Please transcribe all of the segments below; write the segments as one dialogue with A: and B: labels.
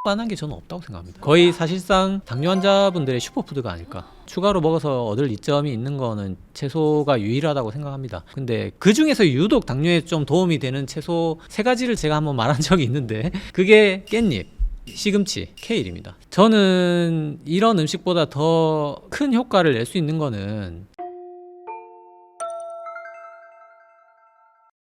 A: 뻔한 게 저는 없다고 생각합니다. 거의 사실상 당뇨 환자분들의 슈퍼푸드가 아닐까. 추가로 먹어서 얻을 이점이 있는 거는 채소가 유일하다고 생각합니다. 근데 그 중에서 유독 당뇨에 좀 도움이 되는 채소 3가지를 제가 한번 말한 적이 있는데 그게 깻잎, 시금치, 케일입니다. 저는 이런 음식보다 더 큰 효과를 낼 수 있는 거는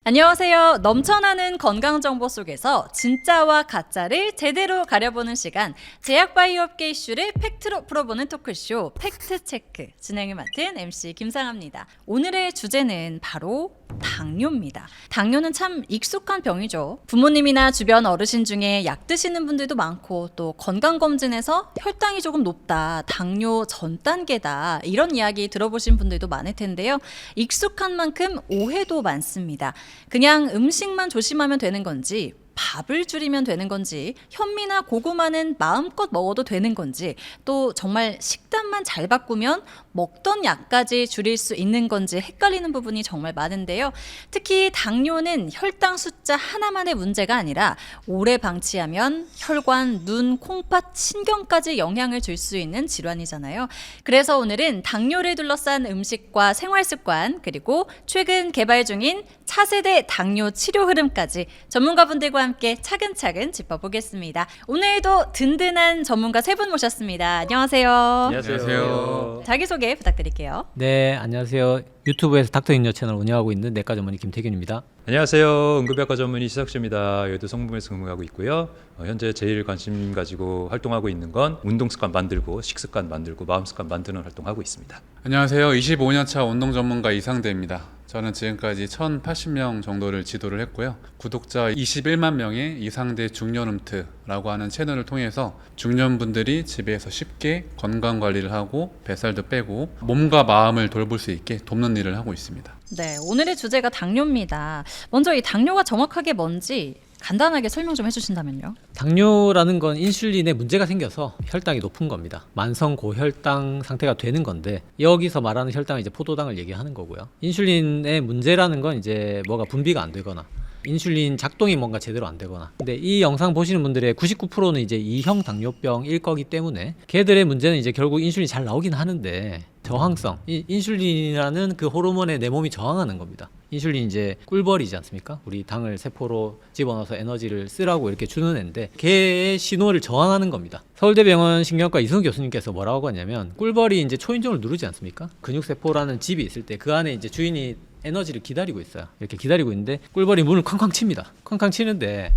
B: 안녕하세요. 넘쳐나는 건강 정보 속에서 진짜와 가짜를 제대로 가려보는 시간, 제약바이오업계 이슈를 팩트로 풀어보는 토크쇼 팩트체크 진행을 맡은 MC 김상아입니다. 오늘의 주제는 바로 당뇨입니다. 당뇨는 참 익숙한 병이죠. 부모님이나 주변 어르신 중에 약 드시는 분들도 많고 또 건강검진에서 혈당이 조금 높다, 당뇨 전 단계다 이런 이야기 들어보신 분들도 많을 텐데요. 익숙한 만큼 오해도 많습니다. 그냥 음식만 조심하면 되는 건지, 밥을 줄이면 되는 건지, 현미나 고구마는 마음껏 먹어도 되는 건지, 또 정말 식단만 잘 바꾸면 먹던 약까지 줄일 수 있는 건지 헷갈리는 부분이 정말 많은데요. 특히 당뇨는 혈당 숫자 하나만의 문제가 아니라 오래 방치하면 혈관, 눈, 콩팥, 신경까지 영향을 줄 수 있는 질환이잖아요. 그래서 오늘은 당뇨를 둘러싼 음식과 생활습관, 그리고 최근 개발 중인 차세대 당뇨 치료 흐름까지 전문가분들과 함께 차근차근 짚어보겠습니다. 오늘도 든든한 전문가 3분 모셨습니다. 안녕하세요.
C: 안녕하세요.
B: 자기소개 부탁드릴게요.
A: 네, 안녕하세요. 유튜브에서 닥터인여 채널 운영하고 있는 내과 전문의 김태균입니다.
C: 안녕하세요. 응급의학과 전문의 시석주입니다. 여의도 성북에서 근무하고 있고요. 현재 제일 관심 가지고 활동하고 있는 건 운동습관 만들고 식습관 만들고 마음습관 만드는 활동하고 있습니다.
D: 안녕하세요. 25년차 운동 전문가 이상대입니다. 저는 지금까지 1080명 정도를 지도를 했고요. 구독자 21만 명의 이상대 중년음트라고 하는 채널을 통해서 중년분들이 집에서 쉽게 건강관리를 하고 뱃살도 빼고 몸과 마음을 돌볼 수 있게 돕는 일을 하고 있습니다.
B: 네, 오늘의 주제가 당뇨입니다. 먼저 이 당뇨가 정확하게 뭔지 간단하게 설명 좀 해주신다면요.
A: 당뇨라는 건 인슐린에 문제가 생겨서 혈당이 높은 겁니다. 만성 고혈당 상태가 되는 건데 여기서 말하는 혈당은 이제 포도당을 얘기하는 거고요. 인슐린의 문제라는 건 이제 뭐가 분비가 안 되거나 인슐린 작동이 뭔가 제대로 안 되거나. 근데 이 영상 보시는 분들의 99%는 이제 2형 당뇨병일 거기 때문에 걔들의 문제는 이제 결국 인슐린이 잘 나오긴 하는데 저항성, 인슐린이라는 그 호르몬에 내 몸이 저항하는 겁니다. 인슐린 이제 꿀벌이지 않습니까? 우리 당을 세포로 집어넣어서 에너지를 쓰라고 이렇게 주는 애인데 걔의 신호를 저항하는 겁니다. 서울대병원 신경과 이승우 교수님께서 뭐라고 하냐면 꿀벌이 이제 초인종을 누르지 않습니까? 근육세포라는 집이 있을 때 그 안에 이제 주인이 에너지를 기다리고 있어요. 이렇게 기다리고 있는데 꿀벌이 문을 쾅쾅 칩니다. 쾅쾅 치는데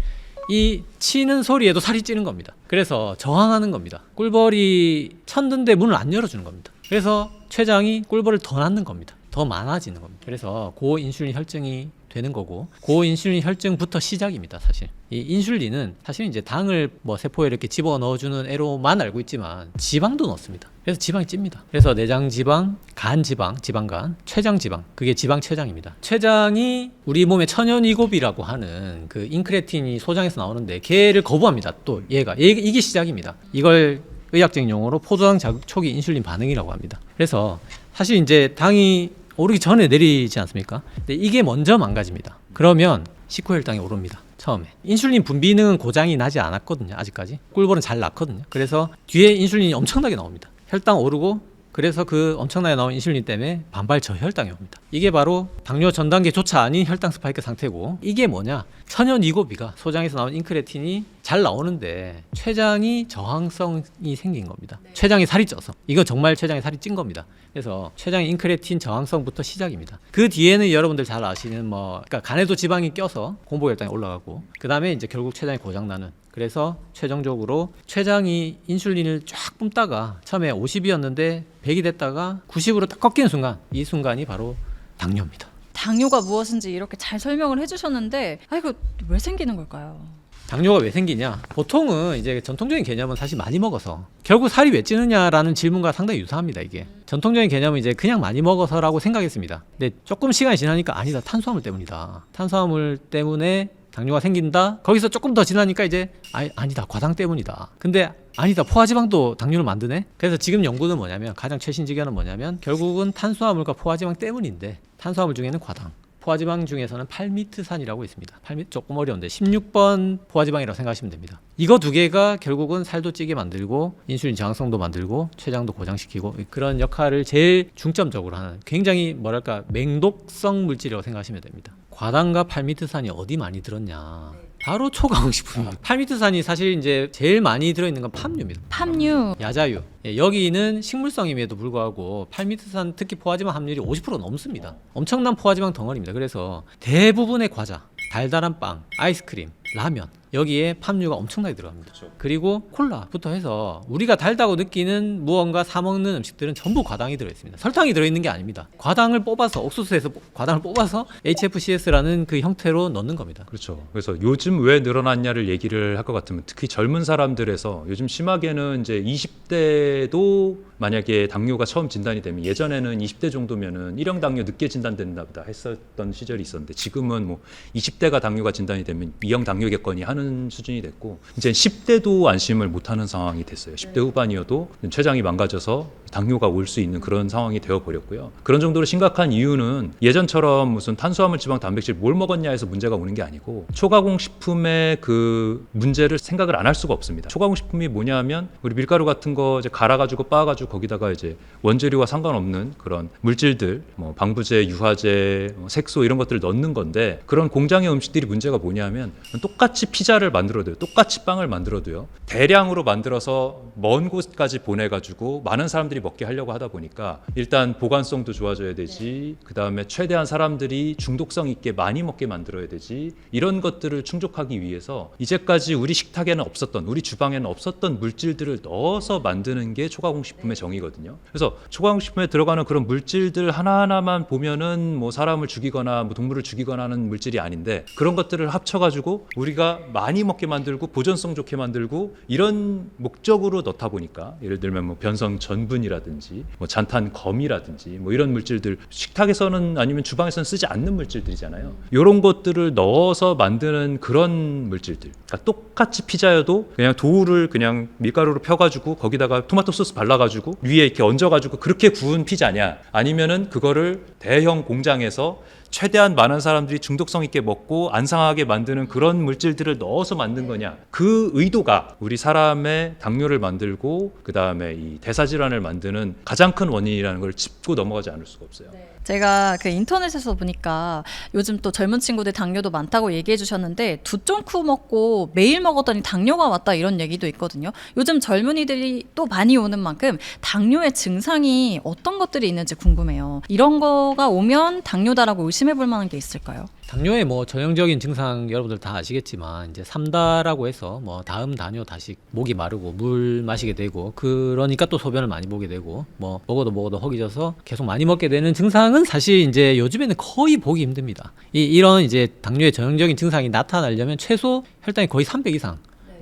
A: 이 치는 소리에도 살이 찌는 겁니다. 그래서 저항하는 겁니다. 꿀벌이 쳤는데 문을 안 열어주는 겁니다. 그래서 췌장이 꿀벌을 더 낳는 겁니다. 더 많아지는 겁니다. 그래서 고인슐린 혈증이 되는 거고 고인슐린 혈증부터 시작입니다. 사실 이 인슐린은 사실 이제 당을 뭐 세포에 이렇게 집어 넣어주는 애로만 알고 있지만 지방도 넣습니다. 그래서 지방이 찝니다. 그래서 내장 지방, 간 지방, 지방간, 췌장 지방, 그게 지방 췌장입니다. 췌장이 우리 몸의 천연이곱이라고 하는 그 인크레틴이 소장에서 나오는데 걔를 거부합니다. 또 이게 시작입니다. 이걸 의학적인 용어로 포도당 자극 초기 인슐린 반응이라고 합니다. 그래서 사실 이제 당이 오르기 전에 내리지 않습니까? 근데 이게 먼저 망가집니다. 그러면 식후 혈당이 오릅니다. 처음에 인슐린 분비는 고장이 나지 않았거든요. 아직까지 꿀벌은 잘 낳거든요. 그래서 뒤에 인슐린이 엄청나게 나옵니다. 혈당 오르고 그래서 그 엄청나게 나온 인슐린 때문에 반발 저혈당이 옵니다. 이게 바로 당뇨 전 단계조차 아닌 혈당 스파이크 상태고 이게 뭐냐? 천연이고비가 소장에서 나온 인크레틴이 잘 나오는데 췌장이 저항성이 생긴 겁니다. 췌장이 살이 쪄서 이거 정말 췌장이 살이 찐 겁니다. 그래서 췌장 인크레틴 저항성부터 시작입니다. 그 뒤에는 여러분들 잘 아시는 그러니까 간에도 지방이 껴서 공복혈당이 올라가고 그 다음에 이제 결국 췌장이 고장나는. 그래서 최종적으로 췌장이 인슐린을 쫙 뿜다가 처음에 50이었는데 100이 됐다가 90으로 딱 꺾이는 순간 이 순간이 바로 당뇨입니다.
B: 당뇨가 무엇인지 이렇게 잘 설명을 해주셨는데 이거 왜 생기는 걸까요?
A: 당뇨가 왜 생기냐? 보통은 이제 전통적인 개념은 사실 많이 먹어서 결국 살이 왜 찌느냐라는 질문과 상당히 유사합니다. 이게 전통적인 개념은 이제 그냥 많이 먹어서라고 생각했습니다. 근데 조금 시간이 지나니까 아니다, 탄수화물 때문이다. 탄수화물 때문에 당뇨가 생긴다. 거기서 조금 더 지나니까 이제 아니다, 과당 때문이다. 근데 아니다, 포화지방도 당뇨를 만드네. 그래서 지금 연구는 뭐냐면 가장 최신 지견은 뭐냐면 결국은 탄수화물과 포화지방 때문인데 탄수화물 중에는 과당, 포화지방 중에서는 팔미트산이라고 있습니다. 조금 어려운데 16번 포화지방이라고 생각하시면 됩니다. 이거 두 개가 결국은 살도 찌게 만들고 인슐린 저항성도 만들고 췌장도 고장시키고 그런 역할을 제일 중점적으로 하는 굉장히 뭐랄까 맹독성 물질이라고 생각하시면 됩니다. 과당과 팔미트산이 어디 많이 들었냐? 바로 초가공식품입니다. 팔미트산이 사실 이제 제일 많이 들어있는 건 팜유입니다.
B: 팜유.
A: 야자유. 여기는 식물성임에도 불구하고 팔미트산 특히 포화지방 함률이 50% 넘습니다. 엄청난 포화지방 덩어리입니다. 그래서 대부분의 과자, 달달한 빵, 아이스크림, 라면 여기에 팜유가 엄청나게 들어갑니다. 그리고 콜라부터 해서 우리가 달다고 느끼는 무언가 사 먹는 음식들은 전부 과당이 들어있습니다. 설탕이 들어있는 게 아닙니다. 과당을 뽑아서 옥수수에서 과당을 뽑아서 HFCS라는 그 형태로 넣는 겁니다.
C: 그렇죠. 그래서 요즘 왜 늘어났냐를 얘기를 할 것 같으면 특히 젊은 사람들에서 요즘 심하게는 이제 20대도 만약에 당뇨가 처음 진단이 되면 예전에는 20대 정도면은 1형 당뇨 늦게 진단된다 보다 했었던 시절이 있었는데 지금은 뭐 20대가 당뇨가 진단이 되면 2형 당뇨겠거니 하는 수준이 됐고 이제 10대도 안심을 못하는 상황이 됐어요. 10대 후반이어도 췌장이 망가져서 당뇨가 올 수 있는 그런 상황이 되어버렸고요. 그런 정도로 심각한 이유는 예전처럼 무슨 탄수화물, 지방, 단백질 뭘 먹었냐 해서 문제가 오는 게 아니고 초가공식품의 그 문제를 생각을 안 할 수가 없습니다. 초가공식품이 뭐냐면 우리 밀가루 같은 거 이제 갈아가지고 빻아가지고 거기다가 이제 원재료와 상관없는 그런 물질들, 뭐 방부제, 유화제, 색소 이런 것들을 넣는 건데 그런 공장의 음식들이 문제가 뭐냐면 똑같이 피자를 만들어도요, 똑같이 빵을 만들어도요, 대량으로 만들어서 먼 곳까지 보내가지고 많은 사람들이 먹게 하려고 하다 보니까 일단 보관성도 좋아져야 되지, 그 다음에 최대한 사람들이 중독성 있게 많이 먹게 만들어야 되지, 이런 것들을 충족하기 위해서 이제까지 우리 식탁에는 없었던, 우리 주방에는 없었던 물질들을 넣어서 만드는 게 초가공식품의 정의거든요. 그래서 초가공식품에 들어가는 그런 물질들 하나하나만 보면은 뭐 사람을 죽이거나 뭐 동물을 죽이거나 하는 물질이 아닌데 그런 것들을 합쳐가지고 우리가 많이 먹게 만들고 보존성 좋게 만들고 이런 목적으로 넣다 보니까 예를 들면 뭐 변성 전분이라든지 뭐 잔탄 검이라든지 뭐 이런 물질들 식탁에서는 아니면 주방에서는 쓰지 않는 물질들이잖아요. 이런 것들을 넣어서 만드는 그런 물질들. 그러니까 똑같이 피자여도 그냥 도우를 그냥 밀가루로 펴가지고 거기다가 토마토 소스 발라가지고 위에 이렇게 얹어가지고 그렇게 구운 피자냐, 아니면은 그거를 대형 공장에서 최대한 많은 사람들이 중독성 있게 먹고 안 상하게 만드는 그런 물질들을 넣어서 만든 거냐, 그 의도가 우리 사람의 당뇨를 만들고 그 다음에 이 대사질환을 만드는 가장 큰 원인이라는 걸 짚고 넘어가지 않을 수가 없어요.
B: 제가 그 인터넷에서 보니까 요즘 또 젊은 친구들 당뇨도 많다고 얘기해 주셨는데 두쫑쿠 먹고 매일 먹었더니 당뇨가 왔다 이런 얘기도 있거든요. 요즘 젊은이들이 또 많이 오는 만큼 당뇨의 증상이 어떤 것들이 있는지 궁금해요. 이런 거가 오면 당뇨다라고 의심해 볼 만한 게 있을까요?
A: 당뇨의 뭐 전형적인 증상 여러분들 다 아시겠지만 이제 삼다라고 해서 뭐 다음 다뇨 다시 목이 마르고 물 마시게 되고 그러니까 또 소변을 많이 보게 되고 뭐 먹어도 허기져서 계속 많이 먹게 되는 증상은 사실 이제 요즘에는 거의 보기 힘듭니다. 이런 이제 당뇨의 전형적인 증상이 나타나려면 최소 혈당이 거의 300 이상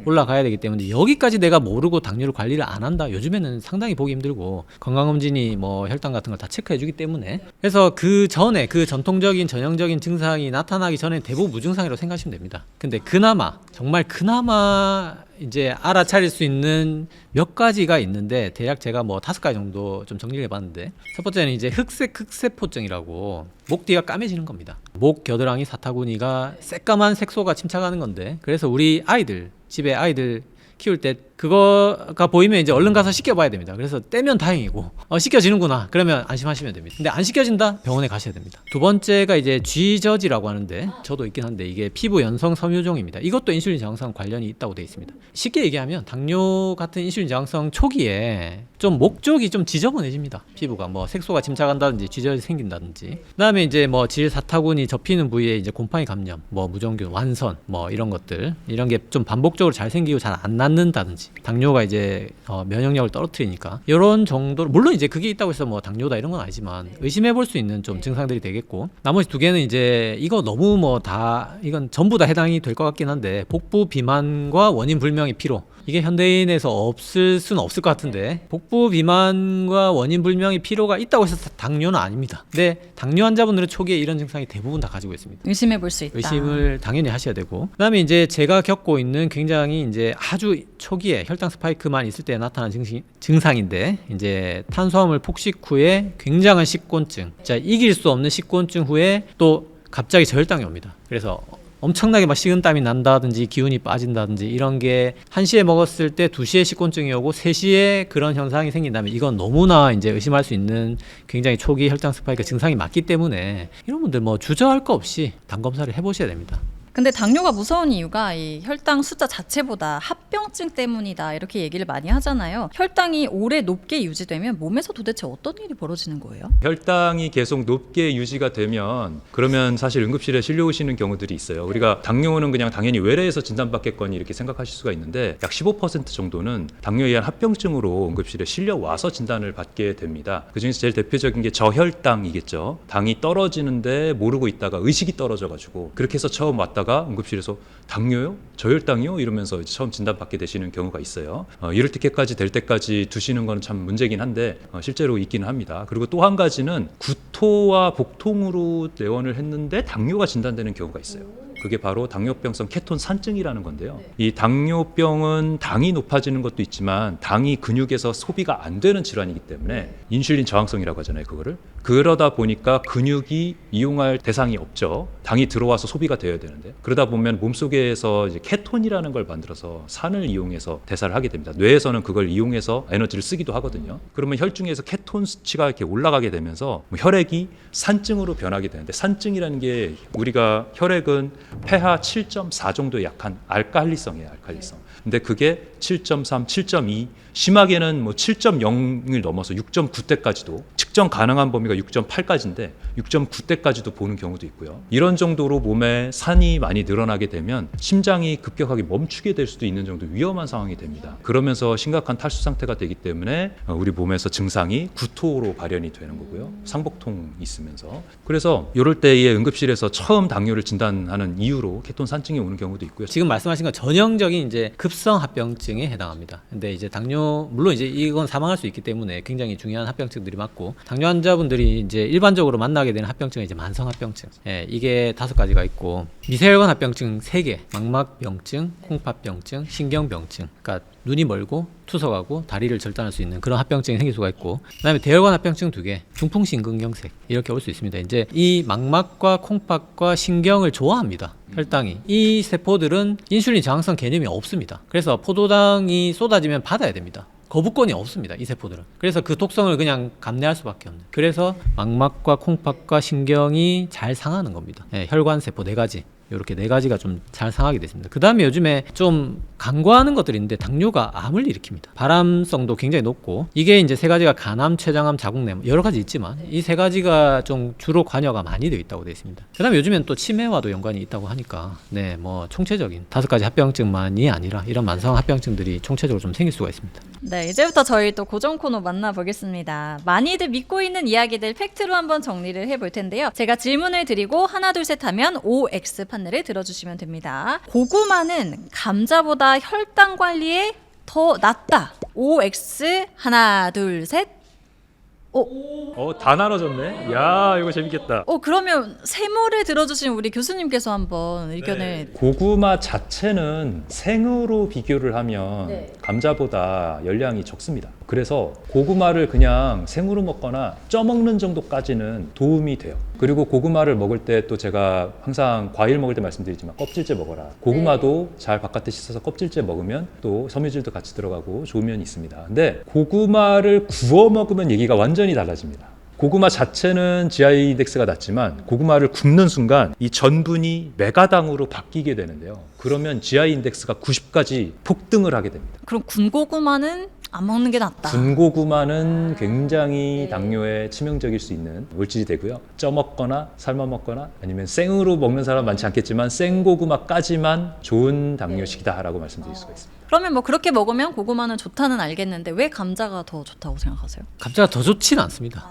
A: 올라가야 되기 때문에 여기까지 내가 모르고 당뇨를 관리를 안 한다, 요즘에는 상당히 보기 힘들고 건강검진이 뭐 혈당 같은 걸 다 체크해 주기 때문에, 그래서 그 전에 그 전통적인 전형적인 증상이 나타나기 전에 대부분 무증상이라고 생각하시면 됩니다. 근데 그나마 정말 그나마 이제 알아차릴 수 있는 몇 가지가 있는데 대략 제가 뭐 5가지 정도 좀 정리를 해봤는데, 첫 번째는 이제 흑세포증이라고 목 뒤가 까매지는 겁니다. 목 겨드랑이 사타구니가 새까만 색소가 침착하는 건데, 그래서 우리 아이들 집에 아이들 키울 때 그거가 보이면 이제 얼른 가서 씻겨봐야 됩니다. 그래서 떼면 다행이고 씻겨지는구나 그러면 안심하시면 됩니다. 근데 안 씻겨진다? 병원에 가셔야 됩니다. 두 번째가 이제 쥐저지라고 하는데 저도 있긴 한데 이게 피부 연성 섬유종입니다. 이것도 인슐린 저항성 관련이 있다고 되어 있습니다. 쉽게 얘기하면 당뇨 같은 인슐린 저항성 초기에 좀 목 쪽이 좀 지저분해집니다. 피부가 뭐 색소가 침착한다든지 쥐저지 생긴다든지, 그다음에 이제 뭐 질 사타구니 접히는 부위에 이제 곰팡이 감염, 뭐 무정균, 완선 뭐 이런 것들, 이런 게 좀 반복적으로 잘 생기고 잘 안 낫는다든지, 당뇨가 이제 면역력을 떨어뜨리니까 이런 정도로, 물론 이제 그게 있다고 해서 뭐 당뇨다 이런 건 아니지만 의심해 볼 수 있는 좀 증상들이 되겠고, 나머지 두 개는 이제 이거 너무 뭐 다 이건 전부 다 해당이 될 것 같긴 한데 복부 비만과 원인 불명의 피로, 이게 현대인에서 없을 수는 없을 것 같은데 복부 비만과 원인 불명의 피로가 있다고 해서 당뇨는 아닙니다. 근데 당뇨 환자분들은 초기에 이런 증상이 대부분 다 가지고 있습니다.
B: 의심해 볼 수 있다.
A: 의심을 당연히 하셔야 되고, 그다음에 이제 제가 겪고 있는 굉장히 이제 아주 초기에 혈당 스파이크만 있을 때 나타나는 증상인데, 이제 탄수화물 폭식 후에 굉장한 식곤증, 자 이길 수 없는 식곤증 후에 또 갑자기 저혈당이 옵니다. 그래서 엄청나게 막 식은땀이 난다든지 기운이 빠진다든지 이런 게 1시에 먹었을 때 2시에 식곤증이 오고 3시에 그런 현상이 생긴다면 이건 너무나 이제 의심할 수 있는 굉장히 초기 혈당 스파이크 증상이 맞기 때문에 이런 분들 뭐 주저할 거 없이 당 검사를 해보셔야 됩니다.
B: 근데 당뇨가 무서운 이유가 이 혈당 숫자 자체보다 합병증 때문이다 이렇게 얘기를 많이 하잖아요. 혈당이 오래 높게 유지되면 몸에서 도대체 어떤 일이 벌어지는 거예요?
C: 혈당이 계속 높게 유지가 되면 그러면 사실 응급실에 실려오시는 경우들이 있어요. 우리가 당뇨는 그냥 당연히 외래에서 진단받겠거니 이렇게 생각하실 수가 있는데 약 15% 정도는 당뇨에 의한 합병증으로 응급실에 실려와서 진단을 받게 됩니다. 그중에서 제일 대표적인 게 저혈당이겠죠. 당이 떨어지는데 모르고 있다가 의식이 떨어져가지고 그렇게 해서 처음 왔다가 응급실에서 당뇨요? 저혈당이요? 이러면서 처음 진단받게 되시는 경우가 있어요. 이럴 때까지 될 때까지 두시는 건 참 문제긴 한데 실제로 있기는 합니다. 그리고 또 한 가지는 구토와 복통으로 내원을 했는데 당뇨가 진단되는 경우가 있어요. 그게 바로 당뇨병성 케톤 산증이라는 건데요. 이 당뇨병은 당이 높아지는 것도 있지만 당이 근육에서 소비가 안 되는 질환이기 때문에 인슐린 저항성이라고 하잖아요. 그거를. 그러다 보니까 근육이 이용할 대상이 없죠. 당이 들어와서 소비가 되어야 되는데 그러다 보면 몸속에서 이제 케톤이라는 걸 만들어서 산을 이용해서 대사를 하게 됩니다. 뇌에서는 그걸 이용해서 에너지를 쓰기도 하거든요. 그러면 혈중에서 케톤 수치가 이렇게 올라가게 되면서 혈액이 산증으로 변하게 되는데 산증이라는 게 우리가 혈액은 pH 7.4 정도의 약한 알칼리성이에요. 알칼리성. 근데 그게 7.3, 7.2 심하게는 뭐 7.0을 넘어서 6.9대까지도 측정 가능한 범위가 6.8까지인데 6.9대까지도 보는 경우도 있고요. 이런 정도로 몸에 산이 많이 늘어나게 되면 심장이 급격하게 멈추게 될 수도 있는 정도 위험한 상황이 됩니다. 그러면서 심각한 탈수 상태가 되기 때문에 우리 몸에서 증상이 구토로 발현이 되는 거고요. 상복통이 있으면서. 그래서 이럴 때에 응급실에서 처음 당뇨를 진단하는 이유로 케톤 산증이 오는 경우도 있고요.
A: 지금 말씀하신 건 전형적인 이제 급성 합병증에 해당합니다. 근데 이제 당뇨 물론 이제 이건 사망할 수 있기 때문에 굉장히 중요한 합병증들이 맞고 당뇨 환자분들이 이제 일반적으로 만나게 되는 합병증은 이제 만성 합병증. 예, 이게 5가지가 있고 미세혈관 합병증 3개, 망막병증, 콩팥병증, 신경병증. 그러니까 눈이 멀고 투석하고 다리를 절단할 수 있는 그런 합병증이 생길 수가 있고 그다음에 대혈관 합병증 2개, 중풍신근경색 이렇게 올 수 있습니다. 이제 이 망막과 콩팥과 신경을 좋아합니다. 혈당이. 이 세포들은 인슐린 저항성 개념이 없습니다. 그래서 포도당이 쏟아지면 받아야 됩니다. 거부권이 없습니다. 이 세포들은. 그래서 그 독성을 그냥 감내할 수밖에 없는. 그래서 망막과 콩팥과 신경이 잘 상하는 겁니다. 네, 혈관 세포 4가지. 이렇게 4가지가 좀 잘 상하게 됐습니다. 그 다음에 요즘에 좀 간과하는 것들이 있는데 당뇨가 암을 일으킵니다. 발암성도 굉장히 높고 이게 이제 3가지가 간암, 췌장암, 자궁내암 여러 가지 있지만 이 3가지가 좀 주로 관여가 많이 되어 있다고 되어 있습니다. 그 다음에 요즘엔 또 치매와도 연관이 있다고 하니까 네, 뭐 총체적인 5가지 합병증만이 아니라 이런 만성 합병증들이 총체적으로 좀 생길 수가 있습니다.
B: 네, 이제부터 저희 또 고정 코너 만나보겠습니다. 많이들 믿고 있는 이야기들 팩트로 한번 정리를 해볼 텐데요. 제가 질문을 드리고 하나 둘 셋 하면 OX 판넬을 들어주시면 됩니다. 고구마는 감자보다 혈당 관리에 더 낫다. OX 하나 둘 셋.
C: 다 나눠졌네. 야, 이거 재밌겠다.
B: 그러면 세모를 들어주신 우리 교수님께서 한번 의견을.
C: 고구마 자체는 생으로 비교를 하면 감자보다 열량이 적습니다. 그래서 고구마를 그냥 생으로 먹거나 쪄먹는 정도까지는 도움이 돼요. 그리고 고구마를 먹을 때 또 제가 항상 과일 먹을 때 말씀드리지만 껍질째 먹어라. 고구마도 잘 바깥에 씻어서 껍질째 먹으면 또 섬유질도 같이 들어가고 좋은 면이 있습니다. 근데 고구마를 구워 먹으면 얘기가 완전히 달라집니다. 고구마 자체는 GI 인덱스가 낮지만 고구마를 굽는 순간 이 전분이 메가당으로 바뀌게 되는데요. 그러면 GI 인덱스가 90까지 폭등을 하게 됩니다.
B: 그럼 군고구마는 안 먹는 게 낫다.
C: 군고구마는 굉장히 당뇨에 치명적일 수 있는 물질이 되고요. 쪄 먹거나 삶아 먹거나 아니면 생으로 먹는 사람 많지 않겠지만 생고구마까지만 좋은 당뇨식이다라고 말씀드릴 수가 있습니다.
B: 그러면 뭐 그렇게 먹으면 고구마는 좋다는 알겠는데 왜 감자가 더 좋다고 생각하세요?
A: 감자가 더 좋지는 않습니다.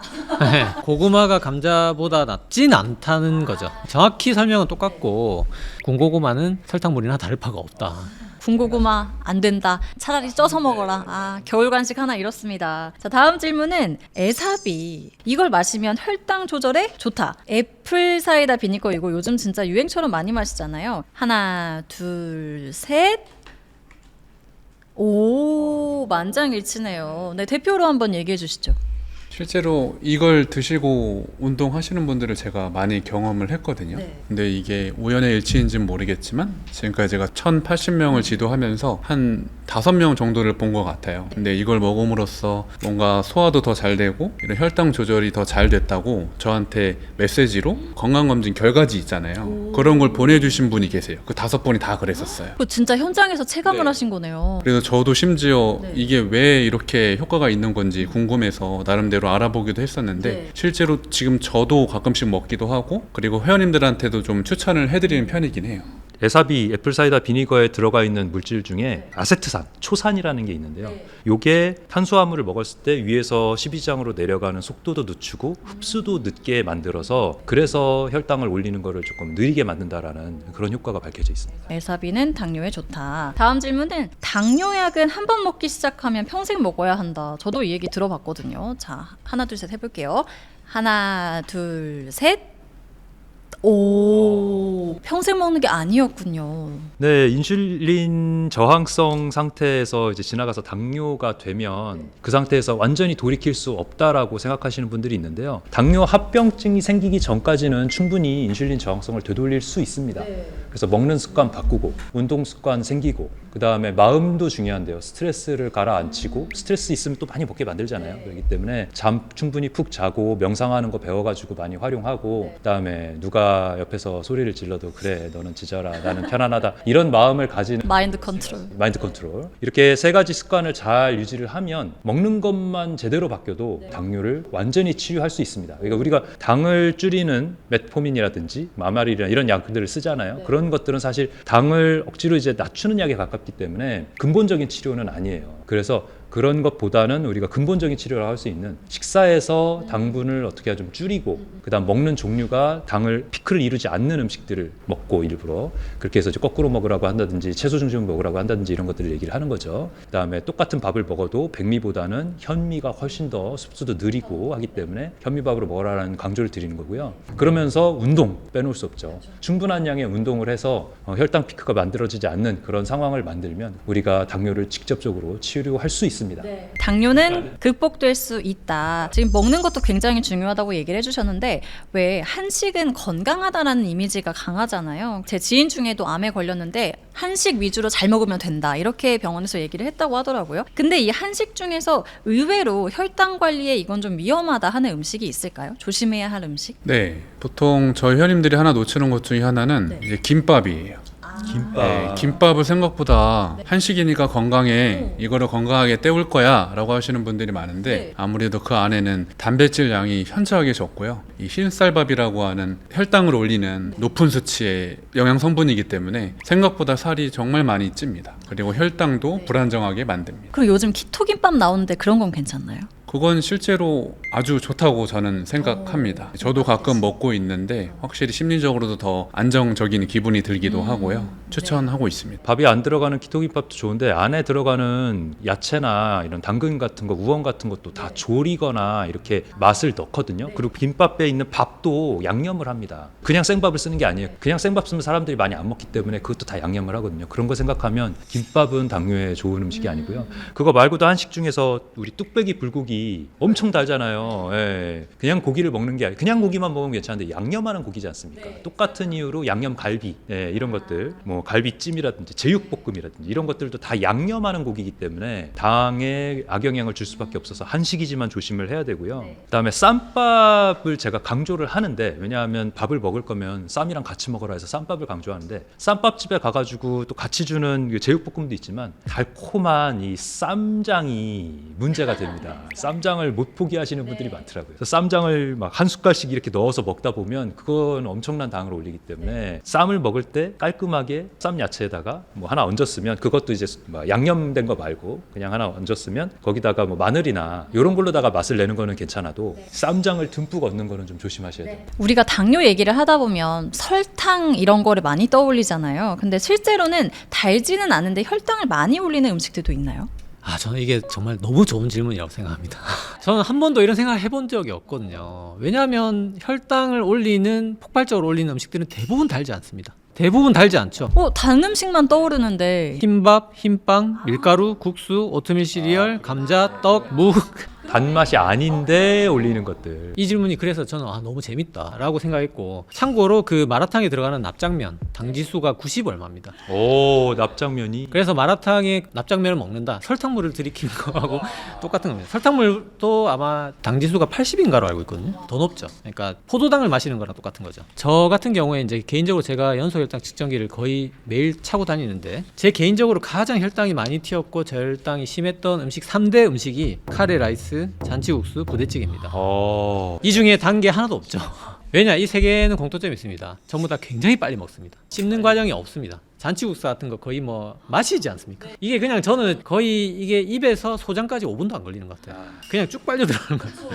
A: 고구마가 감자보다 낫진 않다는 거죠. 정확히 설명은 똑같고 군고구마는 설탕물이나 다를 바가 없다.
B: 군고구마 안 된다. 차라리 쪄서 먹어라. 겨울 간식 하나 잃었습니다. 자, 다음 질문은 에사비. 이걸 마시면 혈당 조절에 좋다. 애플 사이다 비니거 이거 요즘 진짜 유행처럼 많이 마시잖아요. 하나, 둘, 셋. 오, 만장일치네요. 네, 대표로 한번 얘기해 주시죠.
D: 실제로 이걸 드시고 운동하시는 분들을 제가 많이 경험을 했거든요.
B: 네.
D: 근데 이게 우연의 일치인지는 모르겠지만 지금까지 제가 1080명을 지도하면서 한 5명 정도를 본 것 같아요. 근데 이걸 먹음으로써 뭔가 소화도 더 잘 되고 이런 혈당 조절이 더 잘 됐다고 저한테 메시지로 건강검진 결과지 있잖아요. 그런 걸 보내주신 분이 계세요. 그 5분이 다 그랬었어요.
B: 그 진짜 현장에서 체감을
D: 네.
B: 하신 거네요.
D: 그래서 저도 심지어
B: 네.
D: 이게 왜 이렇게 효과가 있는 건지 궁금해서 나름대로 알아보기도 했었는데
B: 네.
D: 실제로 지금 저도 가끔씩 먹기도 하고 그리고 회원님들한테도 좀 추천을 해드리는 편이긴 해요.
C: 에사비 애플사이다 비니거에 들어가 있는 물질 중에 아세트산, 초산이라는 게 있는데요. 요게 탄수화물을 먹었을 때 위에서 십이장으로 내려가는 속도도 늦추고 흡수도 늦게 만들어서 그래서 혈당을 올리는 거를 조금 느리게 만든다라는 그런 효과가 밝혀져 있습니다.
B: 에사비는 당뇨에 좋다. 다음 질문은 당뇨약은 한 번 먹기 시작하면 평생 먹어야 한다. 저도 이 얘기 들어봤거든요. 자, 하나 둘 셋 해볼게요. 하나 둘 셋. 오, 평생 먹는 게 아니었군요.
C: 네, 인슐린 저항성 상태에서 이제 지나가서 당뇨가 되면 그 상태에서 완전히 돌이킬 수 없다라고 생각하시는 분들이 있는데요. 당뇨 합병증이 생기기 전까지는 충분히 인슐린 저항성을 되돌릴 수 있습니다. 그래서 먹는 습관 바꾸고 운동 습관 생기고 그 다음에 마음도 중요한데요. 스트레스를 가라앉히고 스트레스 있으면 또 많이 먹게 만들잖아요. 그렇기 때문에 잠 충분히 푹 자고 명상하는 거 배워가지고 많이 활용하고 그 다음에 누가 옆에서 소리를 질러도 그래 너는 짖어라 나는 편안하다 이런 마음을 가지는
B: 마인드 컨트롤.
C: 마인드 컨트롤 이렇게 3가지 습관을 잘 유지를 하면 먹는 것만 제대로 바뀌어도 당뇨를 완전히 치유할 수 있습니다. 그러니까 우리가 당을 줄이는 메트포민이라든지 마마릴이나 이런 약들을 쓰잖아요. 그런 것들은 사실 당을 억지로 이제 낮추는 약에 가깝기 때문에 근본적인 치료는 아니에요. 그래서 그런 것보다는 우리가 근본적인 치료를 할 수 있는 식사에서 당분을 어떻게 좀 줄이고 그다음 먹는 종류가 당을 피크를 이루지 않는 음식들을 먹고 일부러 그렇게 해서 거꾸로 먹으라고 한다든지 채소 중심 먹으라고 한다든지 이런 것들을 얘기를 하는 거죠. 그다음에 똑같은 밥을 먹어도 백미보다는 현미가 훨씬 더 흡수도 느리고 하기 때문에 현미밥으로 먹으라는 강조를 드리는 거고요. 그러면서 운동 빼놓을 수 없죠. 충분한 양의 운동을 해서 혈당 피크가 만들어지지 않는 그런 상황을 만들면 우리가 당뇨를 직접적으로 치료할 수 있습니다.
B: 당뇨는 극복될 수 있다. 지금 먹는 것도 굉장히 중요하다고 얘기를 해주셨는데 왜 한식은 건강하다라는 이미지가 강하잖아요. 제 지인 중에도 암에 걸렸는데 한식 위주로 잘 먹으면 된다 이렇게 병원에서 얘기를 했다고 하더라고요. 근데 이 한식 중에서 의외로 혈당 관리에 이건 좀 위험하다 하는 음식이 있을까요? 조심해야 할 음식?
D: 네, 보통 저희 회원님들이 하나 놓치는 것 중에 하나는 이제 김밥이에요.
C: 김밥.
D: 네, 김밥을 생각보다 한식이니까 건강해 이거를 건강하게 때울 거야 라고 하시는 분들이 많은데 아무래도 그 안에는 단백질 양이 현저하게 적고요. 이 흰쌀밥이라고 하는 혈당을 올리는 높은 수치의 영양 성분이기 때문에 생각보다 살이 정말 많이 찝니다. 그리고 혈당도 불안정하게 만듭니다.
B: 그리고 요즘 키토김밥 나오는데 그런 건 괜찮나요?
D: 그건 실제로 아주 좋다고 저는 생각합니다. 저도 가끔 먹고 있는데 확실히 심리적으로도 더 안정적인 기분이 들기도 하고요. 추천하고 있습니다.
C: 밥이 안 들어가는 키토김밥도 좋은데 안에 들어가는 야채나 이런 당근 같은 거, 우엉 같은 것도 다 조리거나 이렇게 맛을 넣거든요. 그리고 김밥에 있는 밥도 양념을 합니다. 그냥 생밥을 쓰는 게 아니에요. 그냥 생밥 쓰면 사람들이 많이 안 먹기 때문에 그것도 다 양념을 하거든요. 그런 거 생각하면 김밥은 당뇨에 좋은 음식이 아니고요. 그거 말고도 한식 중에서 우리 뚝배기 불고기 엄청 달잖아요. 예. 그냥 고기를 먹는 게 아니라 그냥 고기만 먹으면 괜찮은데 양념하는 고기지 않습니까? 똑같은 이유로 양념 갈비 이런 것들 뭐 갈비찜이라든지 제육볶음이라든지 이런 것들도 다 양념하는 고기이기 때문에 당에 악영향을 줄 수밖에 없어서 한식이지만 조심을 해야 되고요. 그다음에 쌈밥을 제가 강조를 하는데 왜냐하면 밥을 먹을 거면 쌈이랑 같이 먹어라 해서 쌈밥을 강조하는데 쌈밥집에 가가지고 또 같이 주는 제육볶음도 있지만 달콤한 이 쌈장이 문제가 됩니다. 쌈장을 못 포기하시는 분들이 많더라고요. 그래서 쌈장을 막 한 숟갈씩 이렇게 넣어서 먹다 보면 그건 엄청난 당을 올리기 때문에 쌈을 먹을 때 깔끔하게 쌈 야채에다가 뭐 하나 얹었으면 그것도 이제 뭐 양념된 거 말고 그냥 하나 얹었으면 거기다가 뭐 마늘이나 이런 걸로다가 맛을 내는 거는 괜찮아도 쌈장을 듬뿍 얹는 거는 좀 조심하셔야 돼요.
B: 우리가 당뇨 얘기를 하다 보면 설탕 이런 거를 많이 떠올리잖아요. 근데 실제로는 달지는 않은데 혈당을 많이 올리는 음식들도 있나요?
A: 저는 이게 정말 너무 좋은 질문이라고 생각합니다. 저는 한 번도 이런 생각을 해본 적이 없거든요. 왜냐하면 혈당을 올리는 폭발적으로 올리는 음식들은 대부분 달지 않습니다. 대부분 달지 않죠.
B: 단 음식만 떠오르는데
A: 흰밥, 흰빵, 밀가루, 국수, 오트밀 시리얼, 감자, 떡, 묵
C: 단맛이 아닌데 올리는 것들.
A: 이 질문이 그래서 저는 너무 재밌다라고 생각했고, 참고로 그 마라탕에 들어가는 납작면 당지수가 90 얼마입니다.
C: 오, 납작면이.
A: 그래서 마라탕에 납작면을 먹는다, 설탕물을 들이키는 거하고 똑같은 겁니다. 설탕물도 아마 당지수가 80인가로 알고 있거든요. 더 높죠. 그러니까 포도당을 마시는 거랑 똑같은 거죠. 저 같은 경우에 이제 개인적으로 제가 연소혈당 측정기를 거의 매일 차고 다니는데, 제 개인적으로 가장 혈당이 많이 튀었고 저혈당이 심했던 음식 3대 음식이 카레 라이스, 잔치국수, 부대찌개입니다. 이 중에 단 게 하나도 없죠. 왜냐, 이 세 개는 공통점이 있습니다. 전부 다 굉장히 빨리 먹습니다. 씹는 과정이 없습니다. 잔치국수 같은 거 거의 뭐 마시지 않습니까? 이게 그냥 저는 거의 이게 입에서 소장까지 5분도 안 걸리는 것 같아요. 그냥 쭉 빨려 들어가는 것 같아요.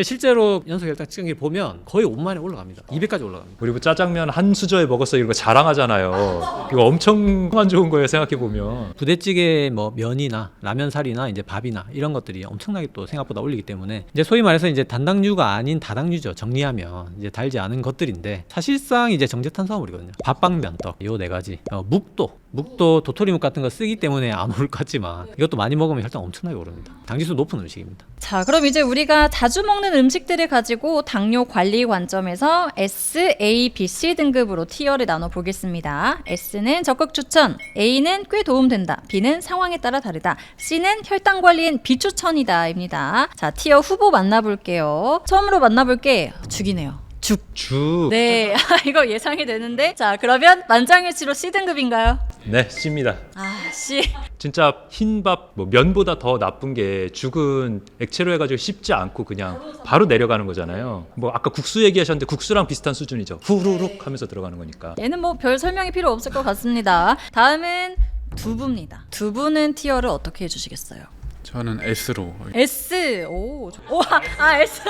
A: 실제로 연소혈당 측정기 보면 거의 5분 만에 올라갑니다. 200까지 올라갑니다.
C: 그리고 짜장면 한 수저에 먹었어 이런 거 자랑하잖아요. 이거 엄청 안 좋은 거예요, 생각해 보면.
A: 부대찌개 뭐 면이나 라면살이나 이제 밥이나 이런 것들이 엄청나게 또 생각보다 올리기 때문에, 이제 소위 말해서 이제 단당류가 아닌 다당류죠. 정리하면 이제 달지 않은 것들인데, 사실상 이제 정제탄수화물이거든요. 밥빵면떡 요 네 가지. 묵도 도토리묵 같은 거 쓰기 때문에 안 오를 것 같지만, 이것도 많이 먹으면 혈당 엄청나게 오릅니다. 당지수 높은 음식입니다.
B: 자, 그럼 이제 우리가 자주 먹는 음식들을 가지고 당뇨 관리 관점에서 S, A, B, C 등급으로 티어를 나눠 보겠습니다. S는 적극 추천, A는 꽤 도움된다, B는 상황에 따라 다르다, C는 혈당 관리엔 비추천이다입니다. 자, 티어 후보 만나볼게요. 처음으로 만나볼 게 죽이네요.
C: 죽.
B: 네, 이거 예상이 되는데, 자, 그러면 만장일치로 C 등급인가요?
C: 네, C입니다.
B: C.
C: 진짜 흰밥 뭐 면보다 더 나쁜 게, 죽은 액체로 해가지고 씹지 않고 그냥 바로 내려가는 거잖아요. 뭐 아까 국수 얘기하셨는데 국수랑 비슷한 수준이죠. 후루룩 하면서 들어가는 거니까.
B: 얘는 뭐 별 설명이 필요 없을 것 같습니다. 다음은 두부입니다. 두부는 티어를 어떻게 해주시겠어요?
D: 저는 S로.
B: S. 오, S.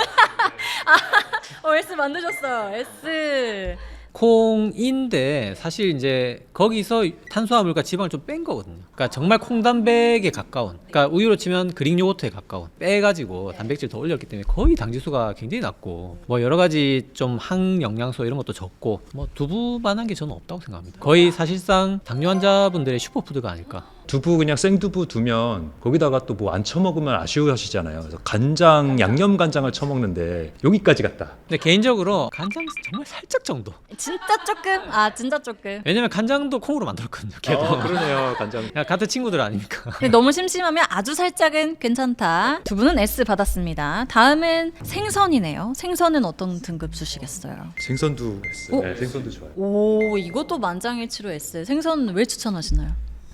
B: S 만드셨어요. S.
A: 콩인데 사실 이제 거기서 탄수화물과 지방을 좀 뺀 거거든요. 그러니까 정말 콩단백에 가까운, 그러니까 우유로 치면 그릭 요거트에 가까운, 빼가지고 단백질 더 올렸기 때문에 거의 당지수가 굉장히 낮고, 뭐 여러 가지 좀 항영양소 이런 것도 적고, 뭐 두부만한 게 저는 없다고 생각합니다. 거의 사실상 당뇨 환자분들의 슈퍼푸드가 아닐까.
C: 두부 그냥 생두부 두면 거기다가 또 뭐 안 쳐먹으면 아쉬워하시잖아요. 그래서 간장, 양념 간장을 쳐먹는데 여기까지 갔다.
A: 근데 개인적으로 간장 정말 살짝 정도.
B: 진짜 조금. 진짜 조금.
A: 왜냐면 간장도 콩으로 만들었거든요. 걔도.
C: 그러네요, 간장.
A: 그냥 같은 친구들 아니니까.
B: 근데 너무 심심하면 아주 살짝은 괜찮다. 두부는 S 받았습니다. 다음은 생선이네요. 생선은 어떤 등급 주시겠어요?
C: 생선도 했어요. 네, 생선도 좋아요.
B: 오, 이것도 만장일치로 S. 생선 왜 추천하시나요?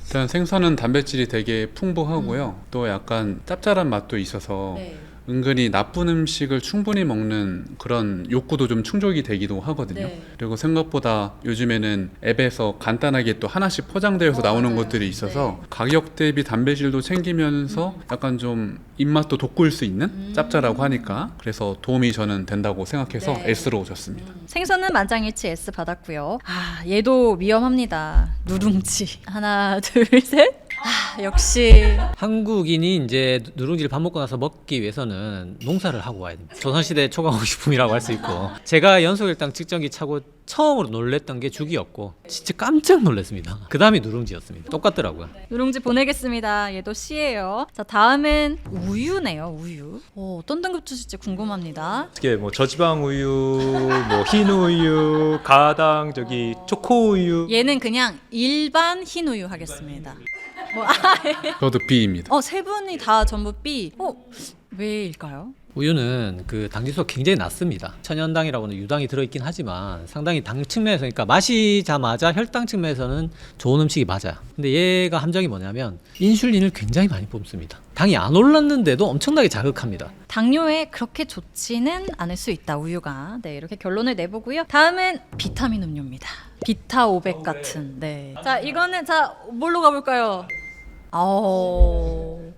D: 일단 생선은 단백질이 되게 풍부하고요. 또 약간 짭짤한 맛도 있어서 은근히 나쁜 음식을 충분히 먹는 그런 욕구도 좀 충족이 되기도 하거든요.
B: 네.
D: 그리고 생각보다 요즘에는 앱에서 간단하게 또 하나씩 포장되어서 나오는
B: 맞아요.
D: 것들이 있어서
B: 네.
D: 가격 대비 단백질도 챙기면서 약간 좀 입맛도 돋굴 수 있는 짭짤하고 하니까, 그래서 도움이 저는 된다고 생각해서
B: 네.
D: S로 줬습니다.
B: 생선은 만장일치 S 받았고요. 얘도 위험합니다. 누룽지. 하나, 둘, 셋. 역시.
A: 한국인이 이제 누룽지를 밥 먹고 나서 먹기 위해서는 농사를 하고 와야 됩니다. 조선시대 초강호식품이라고 할 수 있고, 제가 연소혈당 측정기 차고 처음으로 놀랬던 게 죽이었고, 진짜 깜짝 놀랐습니다. 그 다음이 누룽지였습니다. 똑같더라고요.
B: 누룽지 보내겠습니다. 얘도 C예요. 자, 다음은 우유네요. 우유. 어떤 등급 주실지 궁금합니다.
C: 어떻게 뭐 저지방 우유, 뭐 흰 우유, 가당 저기 초코 우유.
B: 얘는 그냥 일반 흰 우유 하겠습니다.
D: 저도 B입니다.
B: 세 분이 다 전부 B. 왜일까요?
A: 우유는 그 당지수가 굉장히 낮습니다. 천연당이라고는 유당이 들어있긴 하지만 상당히 당 측면에서, 그러니까 마시자마자 혈당 측면에서는 좋은 음식이 맞아요. 근데 얘가 함정이 뭐냐면 인슐린을 굉장히 많이 뿜습니다. 당이 안 올랐는데도 엄청나게 자극합니다.
B: 당뇨에 그렇게 좋지는 않을 수 있다, 우유가. 네, 이렇게 결론을 내보고요. 다음은 비타민 음료입니다. 비타 500 같은. 네. 자, 이거는 뭘로 가볼까요?